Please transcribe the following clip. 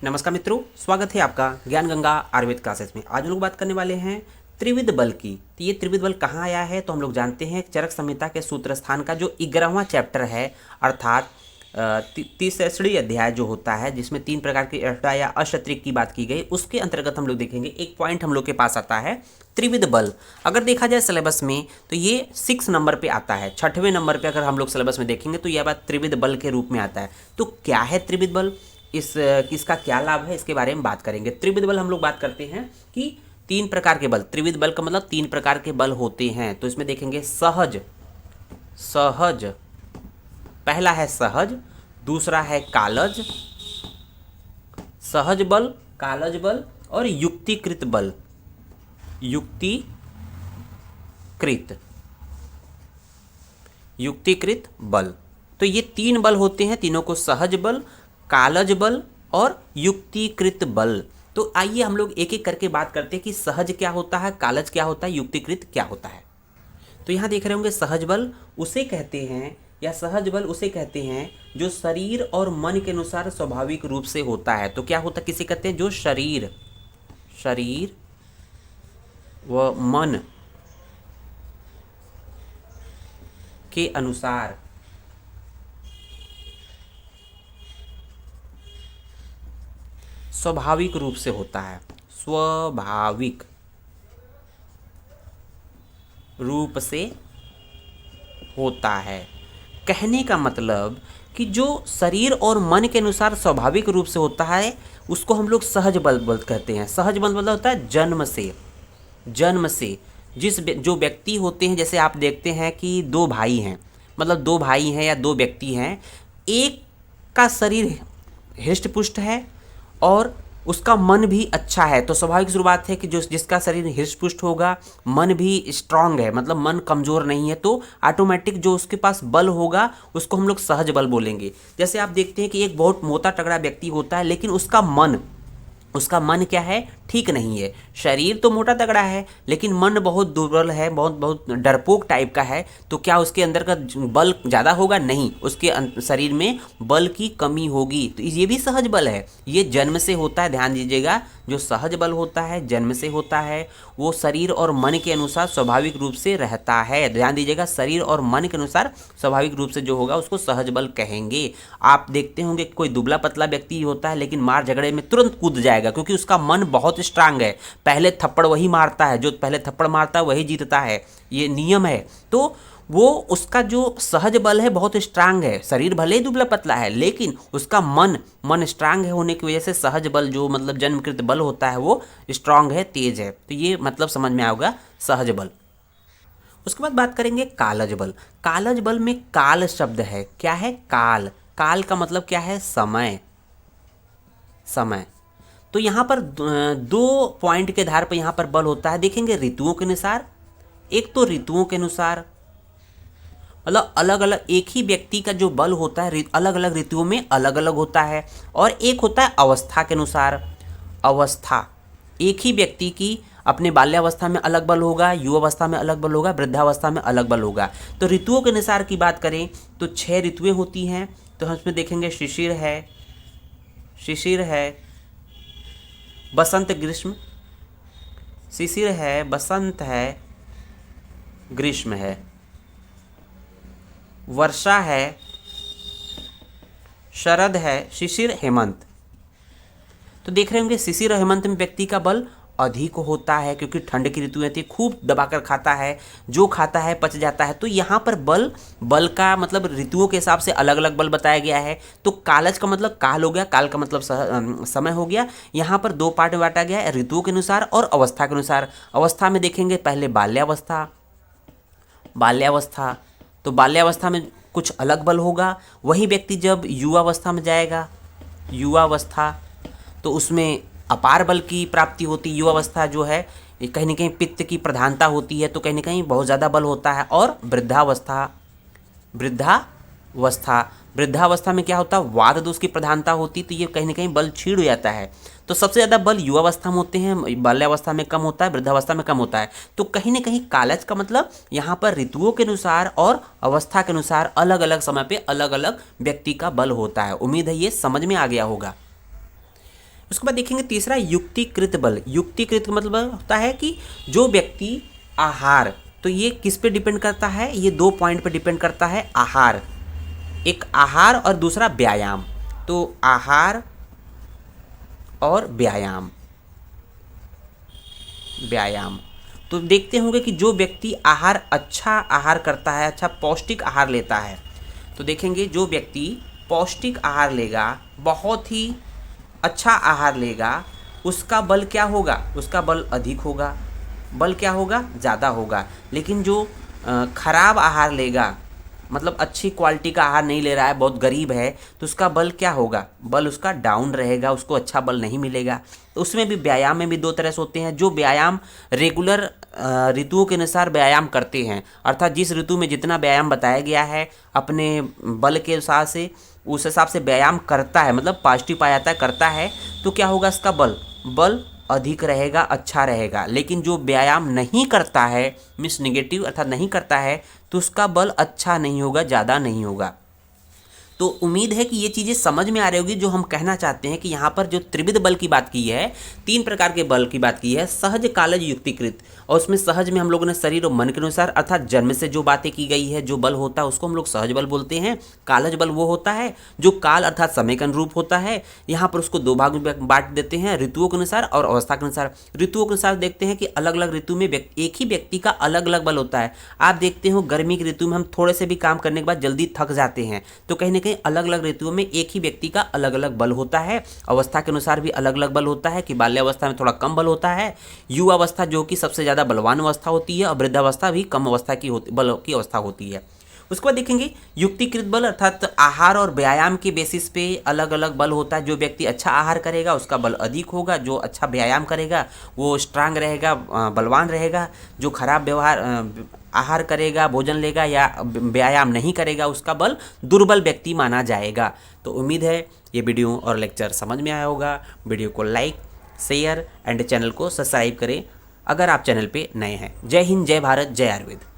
नमस्कार मित्रों, स्वागत है आपका ज्ञान गंगा आयुर्वेद क्लासेस में। आज हम लोग बात करने वाले हैं त्रिविध बल की। तो ये त्रिविध बल कहाँ आया है, तो हम लोग जानते हैं चरक संहिता के सूत्र स्थान का जो 11वां चैप्टर है, अर्थात 30वीं अध्याय जो होता है, जिसमें 3 प्रकार की अष्टा या अशत्रिक की बात की गई, उसके अंतर्गत हम लोग देखेंगे। एक पॉइंट हम लोग के पास आता है त्रिविध बल। अगर देखा जाए सिलेबस में तो ये 6 नंबर पे आता है, 6वें नंबर पे अगर हम लोग सिलेबस में देखेंगे तो यह बात त्रिविध बल के रूप में आता है। तो क्या है त्रिविध बल, इसका क्या लाभ है, इसके बारे में बात करेंगे। त्रिविध बल हम लोग बात करते हैं कि 3 प्रकार के बल, त्रिविध बल का मतलब 3 प्रकार के बल होते हैं। तो इसमें देखेंगे सहज, पहला है सहज, दूसरा है कालज, सहज बल, कालज बल और युक्तिकृत बल, युक्तिकृत बल। तो ये 3 बल होते हैं, तीनों को सहज बल, कालज बल और युक्तिकृत बल। तो आइए हम लोग एक एक करके बात करते हैं कि सहज क्या होता है, कालज क्या होता है, युक्तिकृत क्या होता है। तो यहाँ देख रहे होंगे सहज बल उसे कहते हैं, या सहज बल उसे कहते हैं जो शरीर और मन के अनुसार स्वाभाविक रूप से होता है। तो क्या होता है, किसे कहते हैं, जो शरीर व मन के अनुसार स्वाभाविक रूप से होता है, स्वाभाविक रूप से होता है। कहने का मतलब कि जो शरीर और मन के अनुसार स्वाभाविक रूप से होता है उसको हम लोग सहज बल कहते हैं। सहज बल मतलब होता है जन्म से जो व्यक्ति होते हैं, जैसे आप देखते हैं कि 2 भाई हैं, मतलब 2 भाई हैं या 2 व्यक्ति हैं, एक का शरीर हृष्ट पुष्ट है और उसका मन भी अच्छा है, तो स्वाभाविक सी बात है कि जो जिसका शरीर हृष्ट पुष्ट होगा, मन भी स्ट्रांग है, मतलब मन कमज़ोर नहीं है, तो ऑटोमेटिक जो उसके पास बल होगा उसको हम लोग सहज बल बोलेंगे। जैसे आप देखते हैं कि एक बहुत मोटा तगड़ा व्यक्ति होता है, लेकिन उसका मन क्या है, ठीक नहीं है। शरीर तो मोटा तगड़ा है लेकिन मन बहुत दुर्बल है, बहुत डरपोक टाइप का है, तो क्या उसके अंदर का बल ज़्यादा होगा? नहीं, उसके शरीर में बल की कमी होगी। तो ये भी सहज बल है, ये जन्म से होता है। ध्यान दीजिएगा, जो सहज बल होता है जन्म से होता है, वो शरीर और मन के अनुसार स्वाभाविक रूप से रहता है। ध्यान दीजिएगा, शरीर और मन के अनुसार स्वाभाविक रूप से जो होगा उसको सहज बल कहेंगे। आप देखते होंगे कोई दुबला पतला व्यक्ति होता है लेकिन मार झगड़े में तुरंत कूद जाएगा, क्योंकि उसका मन बहुत स्ट्रांग है। पहले थप्पड़ वही मारता है, जो पहले थप्पड़ मारता है वही जीतता है, ये नियम है। तो वो उसका जो सहज बल है बहुत स्ट्रांग है। शरीर भले ही दुबला पतला है लेकिन उसका मन स्ट्रांग है, होने की वजह से सहज बल जो मतलब जन्मकृत बल होता है वो स्ट्रांग है, तेज है। तो ये मतलब समझ में आएगा सहज बल। उसके बाद बात करेंगे कालज बल। कालज बल में काल शब्द है। क्या है? काल। काल का मतलब क्या है? समय। तो यहाँ पर 2 पॉइंट के आधार पर यहाँ पर बल होता है। देखेंगे ऋतुओं के अनुसार, एक तो ऋतुओं के अनुसार, मतलब अलग अलग एक ही व्यक्ति का जो बल होता है अलग अलग ऋतुओं में अलग अलग होता है। और एक होता है अवस्था के अनुसार। अवस्था, एक ही व्यक्ति की अपने बाल्यावस्था में अलग बल होगा, युवावस्था में अलग बल होगा, वृद्धावस्था में अलग बल होगा। तो ऋतुओं के अनुसार की बात करें तो 6 ऋतुएं होती हैं। तो हम इसमें देखेंगे शिशिर है, बसंत ग्रीष्म, शिशिर है, बसंत है, ग्रीष्म है, वर्षा है, शरद है, शिशिर, हेमंत। तो देख रहे होंगे शिशिर और हेमंत में व्यक्ति का बल अधिक होता है, क्योंकि ठंड की ऋतु रहती है, खूब दबाकर खाता है, जो खाता है पच जाता है। तो यहाँ पर बल का मतलब ऋतुओं के हिसाब से अलग अलग बल बताया गया है। तो कालज का मतलब काल हो गया, काल का मतलब समय हो गया। यहाँ पर 2 पार्ट में बांटा गया है, ऋतुओं के अनुसार और अवस्था के अनुसार। अवस्था में देखेंगे पहले बाल्यावस्था। तो बाल्यावस्था में कुछ अलग बल होगा। वही व्यक्ति जब युवावस्था में जाएगा, युवावस्था, तो उसमें अपार बल की प्राप्ति होती है। युवावस्था जो है कहीं ना कहीं पित्त की प्रधानता होती है, तो कहीं ना कहीं बहुत ज़्यादा बल होता है। और वृद्धावस्था में क्या होता है? वात दोष की प्रधानता होती, तो ये कहीं ना कहीं बल छीड़ हो जाता है। तो सबसे ज़्यादा बल युवावस्था में होते हैं, बाल्यावस्था में कम होता है, वृद्धावस्था में कम होता है। तो कहीं ना कहीं कालज का मतलब यहाँ पर ऋतुओं के अनुसार और अवस्था के अनुसार अलग अलग समय पे अलग अलग व्यक्ति का बल होता है। उम्मीद है ये समझ में आ गया होगा। उसके बाद देखेंगे तीसरा युक्तिकृत बल। युक्तिकृत मतलब होता है कि जो व्यक्ति आहार, तो ये किस पे डिपेंड करता है, ये 2 पॉइंट पे डिपेंड करता है। आहार, एक आहार और दूसरा व्यायाम। तो आहार और व्यायाम, व्यायाम तो देखते होंगे कि जो व्यक्ति आहार, अच्छा आहार करता है, अच्छा पौष्टिक आहार लेता है, तो देखेंगे जो व्यक्ति पौष्टिक आहार लेगा, बहुत ही अच्छा आहार लेगा, उसका बल क्या होगा, उसका बल अधिक होगा, बल क्या होगा, ज़्यादा होगा। लेकिन जो खराब आहार लेगा, मतलब अच्छी क्वालिटी का आहार नहीं ले रहा है, बहुत गरीब है, तो उसका बल क्या होगा, बल उसका डाउन रहेगा, उसको अच्छा बल नहीं मिलेगा। तो उसमें भी व्यायाम में भी 2 तरह से होते हैं। जो व्यायाम रेगुलर ऋतुओं के अनुसार व्यायाम करते हैं, अर्थात जिस ऋतु में जितना व्यायाम बताया गया है अपने बल के हिसाब से, उस हिसाब से व्यायाम करता है, मतलब पॉजिटिव पाया जाता है, करता है, तो क्या होगा, इसका बल बल अधिक रहेगा, अच्छा रहेगा। लेकिन जो व्यायाम नहीं करता है, मीन्स निगेटिव अर्थात नहीं करता है, तो उसका बल अच्छा नहीं होगा, ज़्यादा नहीं होगा। तो उम्मीद है कि ये चीज़ें समझ में आ रही होगी। जो हम कहना चाहते हैं कि यहाँ पर जो त्रिविध बल की बात की है, 3 प्रकार के बल की बात की है, सहज, कालज, युक्तिकृत। और उसमें सहज में हम लोगों ने शरीर और मन के अनुसार अर्थात जन्म से जो बातें की गई है, जो बल होता है उसको हम लोग सहज बल बोलते हैं। कालज बल वो होता है जो काल अर्थात समय के अनुरूप होता है। यहाँ पर उसको 2 भाग में बांट देते हैं, ऋतुओं के अनुसार और अवस्था के अनुसार। ऋतुओं के अनुसार देखते हैं कि अलग अलग ऋतु में एक ही व्यक्ति का अलग अलग बल होता है। आप देखते हो गर्मी की ऋतु में हम थोड़े से भी काम करने के बाद जल्दी थक जाते हैं, तो कहीं ना कहीं अलग अलग ऋतुओं में एक ही व्यक्ति का अलग अलग बल होता है। अवस्था के अनुसार भी अलग अलग बल होता है कि बाल्यावस्था में थोड़ा कम बल होता है, युवा अवस्था जो कि सबसे ज़्यादा बलवान अवस्था होती है, और वृद्धावस्था भी कम अवस्था की बल की अवस्था होती है। उसके बाद देखेंगे युक्तिकृत बल, अर्थात आहार और व्यायाम के बेसिस पे अलग अलग बल होता है। जो व्यक्ति अच्छा आहार करेगा उसका बल अधिक होगा, जो अच्छा व्यायाम करेगा वो स्ट्रांग रहेगा, बलवान रहेगा। जो खराब व्यवहार आहार करेगा, भोजन लेगा या व्यायाम नहीं करेगा, उसका बल दुर्बल व्यक्ति माना जाएगा। तो उम्मीद है ये वीडियो और लेक्चर समझ में आया होगा। वीडियो को लाइक, शेयर एंड चैनल को सब्सक्राइब करें अगर आप चैनल पे नए हैं। जय हिंद, जय भारत, जय आयुर्वेद।